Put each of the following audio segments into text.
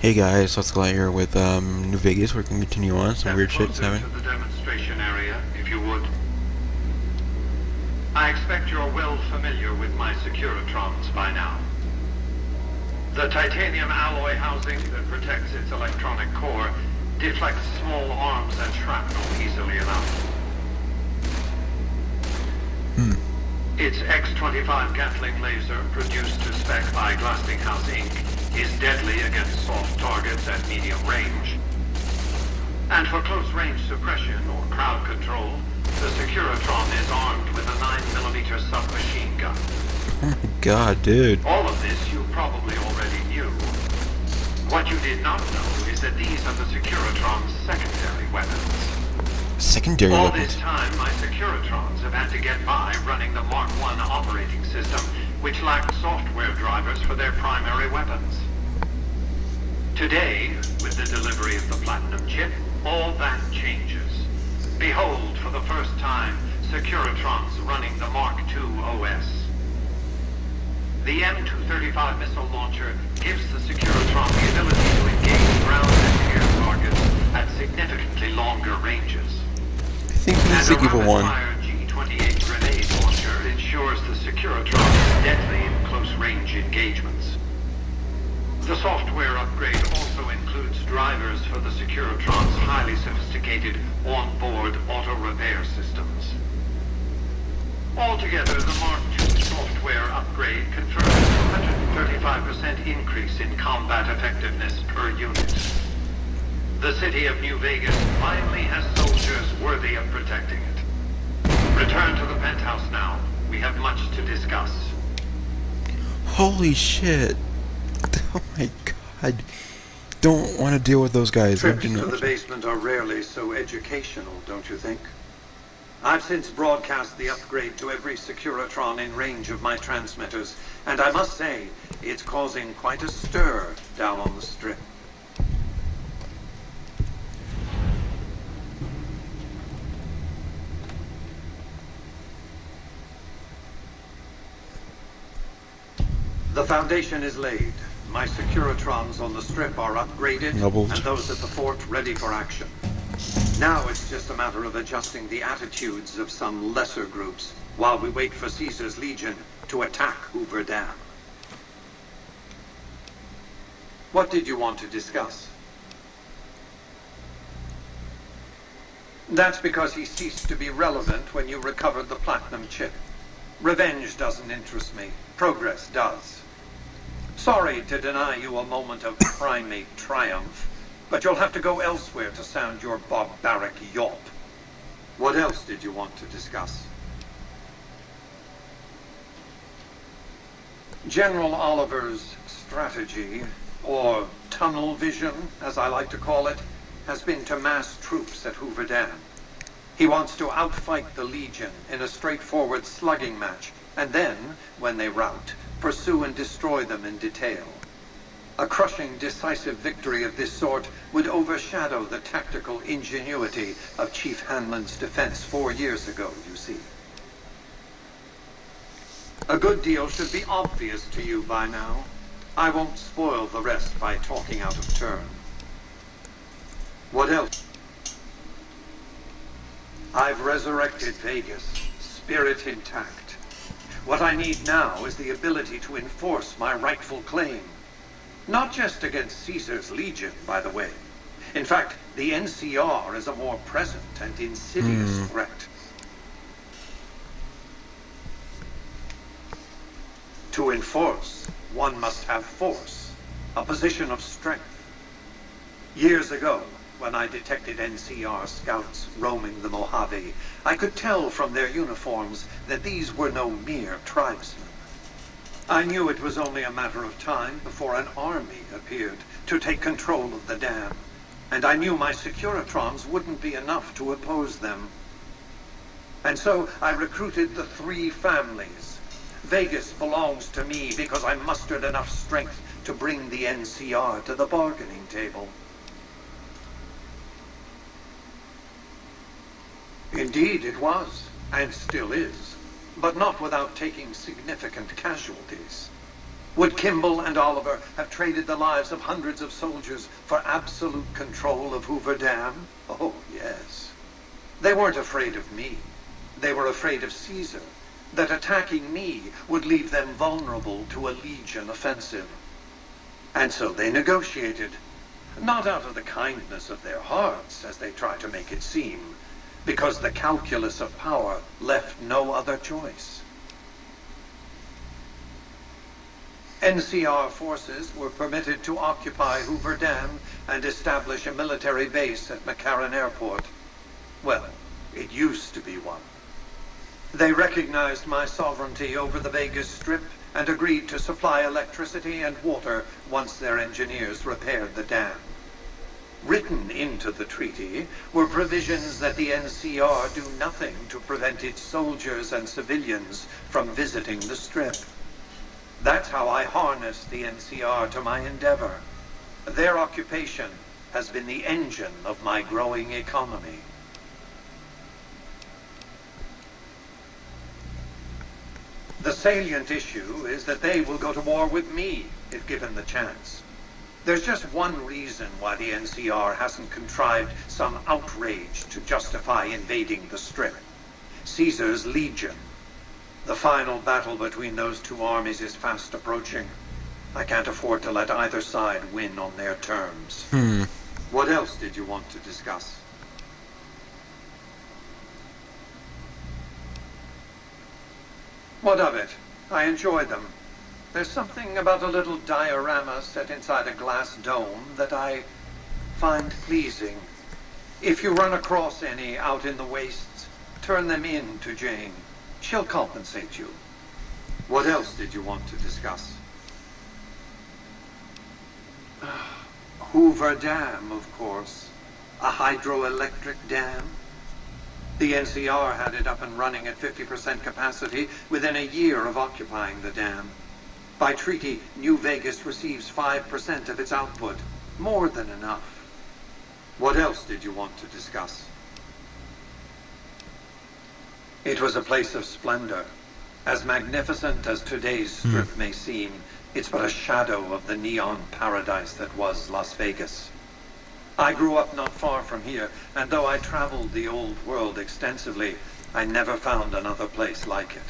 Hey guys, let's go out here with New Vegas. We're gonna continue on some weird shit's happening. To the demonstration area, if you would. I expect you're well familiar with my Securitrons by now. The titanium alloy housing that protects its electronic core deflects small arms and shrapnel easily enough. Its X-25 Gatling laser, produced to spec by Glassinghouse Inc., is deadly against soft targets at medium range. And for close-range suppression or crowd control, the Securitron is armed with a 9mm submachine gun. Oh my god, dude. All of this you probably already knew. What you did not know is that these are the Securitron's secondary weapons. Secondary All weapons? this time, my Securitrons have had to get by running the Mark I operating system, which lacked software drivers for their primary weapons. Today, with the delivery of the Platinum chip, all that changes. Behold, for the first time, Securitrons running the Mark II OS. The M235 missile launcher gives the Securitron the ability to engage ground and air targets at significantly longer ranges. I think he's the evil one. And a G.E.C.K grenade launcher ensures the Securitron is deadly in close-range engagements. The software upgrade also includes drivers for the Securitron's highly sophisticated on-board auto-repair systems. Altogether, the Mark II software upgrade confers a 235% increase in combat effectiveness per unit. The city of New Vegas finally has soldiers worthy of protecting it. Return to the penthouse now. We have much to discuss. Holy shit. Oh my god. Don't want to deal with those guys. Trips to the basement are rarely so educational, don't you think? I've since broadcast the upgrade to every Securitron in range of my transmitters, and I must say, it's causing quite a stir down on the strip. The foundation is laid. My Securitrons on the strip are upgraded, Doubled. and those at the fort ready for action. Now it's just a matter of adjusting the attitudes of some lesser groups while we wait for Caesar's Legion to attack Hoover Dam. What did you want to discuss? That's because he ceased to be relevant when you recovered the Platinum chip. Revenge doesn't interest me. Progress does. Sorry to deny you a moment of primate triumph, but you'll have to go elsewhere to sound your barbaric yawp. What else did you want to discuss? General Oliver's strategy, or tunnel vision, as I like to call it, has been to mass troops at Hoover Dam. He wants to outfight the Legion in a straightforward slugging match, and then, when they rout, pursue and destroy them in detail. A crushing, decisive victory of this sort would overshadow the tactical ingenuity of Chief Hanlon's defense 4 years ago, you see. A good deal should be obvious to you by now. I won't spoil the rest by talking out of turn. What else? I've resurrected Vegas, spirit intact. What I need now is the ability to enforce my rightful claim. Not just against Caesar's Legion, by the way. In fact, the NCR is a more present and insidious threat. To enforce, one must have force, a position of strength. Years ago, when I detected NCR scouts roaming the Mojave, I could tell from their uniforms that these were no mere tribesmen. I knew it was only a matter of time before an army appeared to take control of the dam, and I knew my Securitrons wouldn't be enough to oppose them. And so I recruited the 3 families. Vegas belongs to me because I mustered enough strength to bring the NCR to the bargaining table. Indeed it was, and still is, but not without taking significant casualties. Would Kimball and Oliver have traded the lives of hundreds of soldiers for absolute control of Hoover Dam? Oh, yes. They weren't afraid of me. They were afraid of Caesar, that attacking me would leave them vulnerable to a Legion offensive. And so they negotiated, not out of the kindness of their hearts, as they try to make it seem, because the calculus of power left no other choice. NCR forces were permitted to occupy Hoover Dam and establish a military base at McCarran Airport. Well, it used to be one. They recognized my sovereignty over the Vegas Strip and agreed to supply electricity and water once their engineers repaired the dam. Written into the treaty were provisions that the NCR do nothing to prevent its soldiers and civilians from visiting the Strip. That's how I harnessed the NCR to my endeavor. Their occupation has been the engine of my growing economy. The salient issue is that they will go to war with me if given the chance. There's just one reason why the NCR hasn't contrived some outrage to justify invading the Strip. Caesar's Legion. The final battle between those two armies is fast approaching. I can't afford to let either side win on their terms. What else did you want to discuss? What of it? I enjoy them. There's something about a little diorama set inside a glass dome that I find pleasing. If you run across any out in the wastes, turn them in to Jane. She'll compensate you. What else did you want to discuss? Hoover Dam, of course. A hydroelectric dam. The NCR had it up and running at 50% capacity within a year of occupying the dam. By treaty, New Vegas receives 5% of its output. More than enough. What else did you want to discuss? It was a place of splendor. As magnificent as today's Strip may seem, it's but a shadow of the neon paradise that was Las Vegas. I grew up not far from here, and though I traveled the old world extensively, I never found another place like it.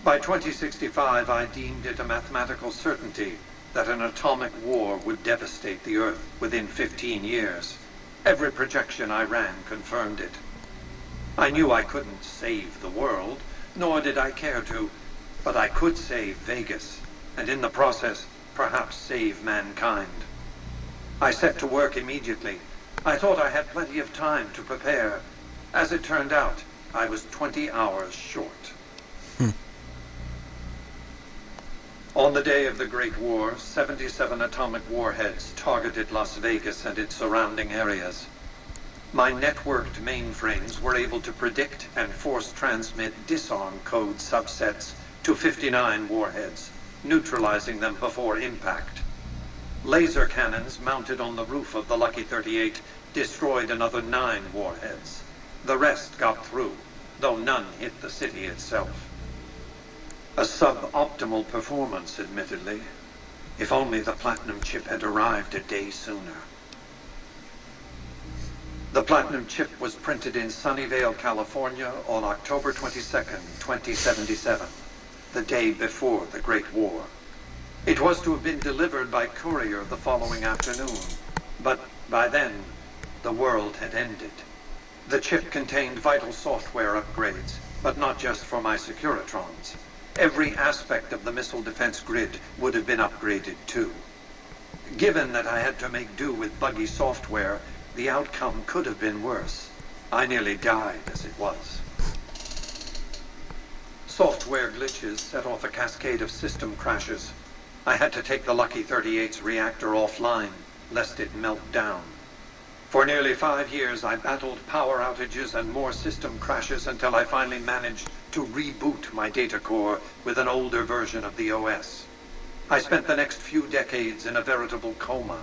By 2065, I deemed it a mathematical certainty that an atomic war would devastate the Earth within 15 years. Every projection I ran confirmed it. I knew I couldn't save the world, nor did I care to, but I could save Vegas, and in the process, perhaps save mankind. I set to work immediately. I thought I had plenty of time to prepare. As it turned out, I was 20 hours short. On the day of the Great War, 77 atomic warheads targeted Las Vegas and its surrounding areas. My networked mainframes were able to predict and force transmit disarm code subsets to 59 warheads, neutralizing them before impact. Laser cannons mounted on the roof of the Lucky 38 destroyed another 9 warheads. The rest got through, though none hit the city itself. A suboptimal performance, admittedly. If only the platinum chip had arrived a day sooner. The platinum chip was printed in Sunnyvale, California on October 22nd, 2077, the day before the Great War. It was to have been delivered by courier the following afternoon, but by then, the world had ended. The chip contained vital software upgrades, but not just for my Securitrons. Every aspect of the missile defense grid would have been upgraded too. Given that I had to make do with buggy software, the outcome could have been worse. I nearly died as it was. Software glitches set off a cascade of system crashes. I had to take the Lucky 38's reactor offline, lest it melt down. For nearly 5 years, I battled power outages and more system crashes until I finally managed to reboot my data core with an older version of the OS. I spent the next few decades in a veritable coma,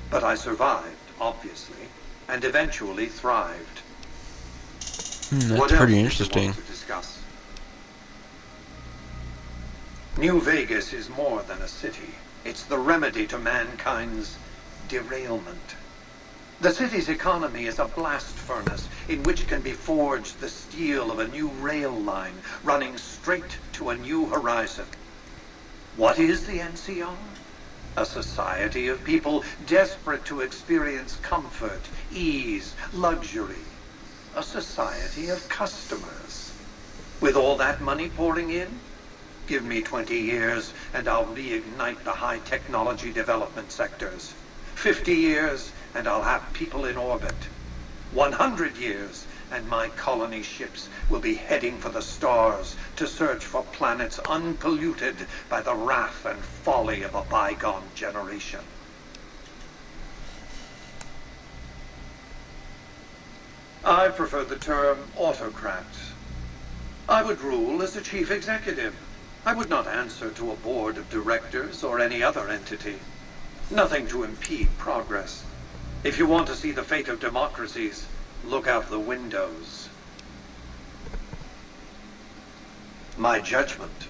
but I survived, obviously, and eventually thrived. That's pretty interesting. To discuss? New Vegas is more than a city. It's the remedy to mankind's derailment. The city's economy is a blast furnace in which can be forged the steel of a new rail line running straight to a new horizon. What is the NCR? A society of people desperate to experience comfort, ease, luxury. A society of customers. With all that money pouring in, give me 20 years and I'll reignite the high technology development sectors. 50 years and I'll have people in orbit. 100 years and my colony ships will be heading for the stars to search for planets unpolluted by the wrath and folly of a bygone generation. I prefer the term autocrat. I would rule as a chief executive. I would not answer to a board of directors or any other entity. Nothing to impede progress. If you want to see the fate of democracies, look out the windows. My judgment.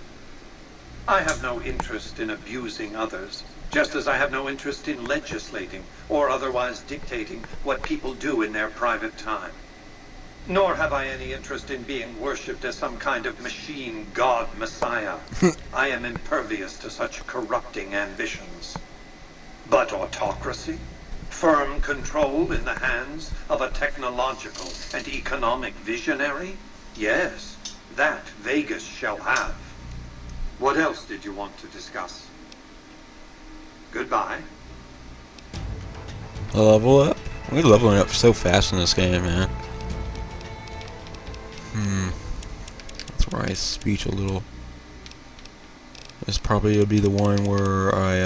I have no interest in abusing others, just as I have no interest in legislating or otherwise dictating what people do in their private time. Nor have I any interest in being worshipped as some kind of machine god messiah. I am impervious to such corrupting ambitions. But autocracy? Firm control in the hands of a technological and economic visionary? Yes, that Vegas shall have. What else did you want to discuss? Goodbye. Level up? We're leveling up so fast in this game, man. That's where I speech a little. This probably will be the one where I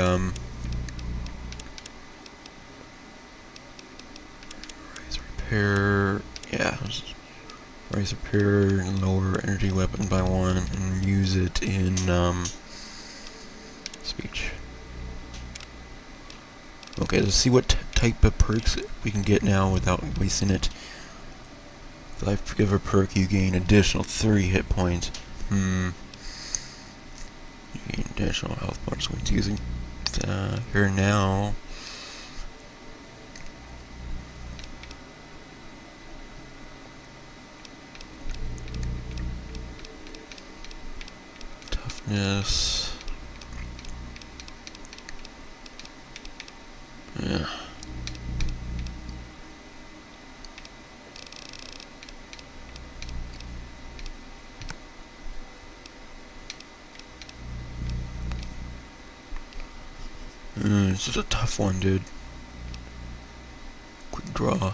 raise repair. Yeah, raise repair and lower energy weapon by 1 and use it in speech. Okay, let's see what type of perks we can get now without wasting it. If I give a perk, you gain additional 3 hit points. You gain additional health points when using here now. Toughness. Yeah. This is a tough one, dude. Quick draw.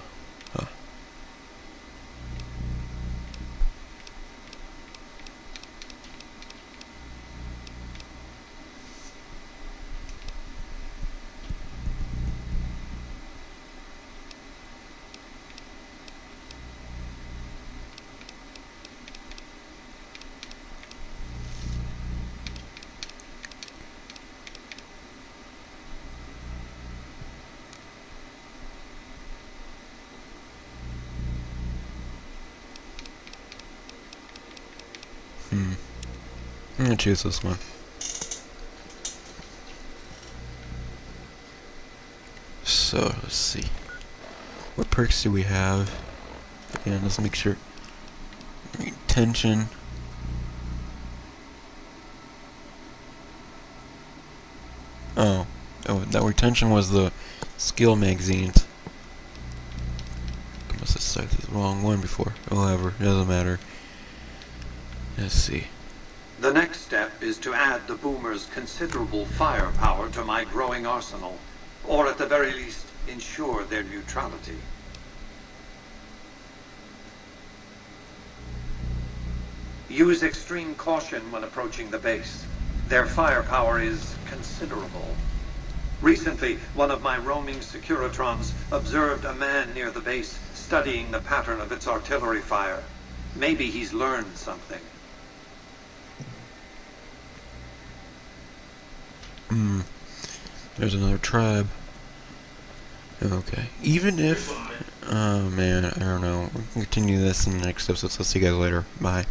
Huh. I'm gonna choose this one. So, let's see. What perks do we have? Again, let's make sure. Tension. Oh, that retention was the skill magazines. I must have selected the wrong one before. However, it doesn't matter. Let's see. The next step is to add the boomers' considerable firepower to my growing arsenal, or at the very least, ensure their neutrality. Use extreme caution when approaching the base. Their firepower is considerable. Recently, one of my roaming Securitrons observed a man near the base studying the pattern of its artillery fire. Maybe he's learned something. There's another tribe. Okay. Even if... Oh man, I don't know. We can continue this in the next episode, so I'll see you guys later. Bye.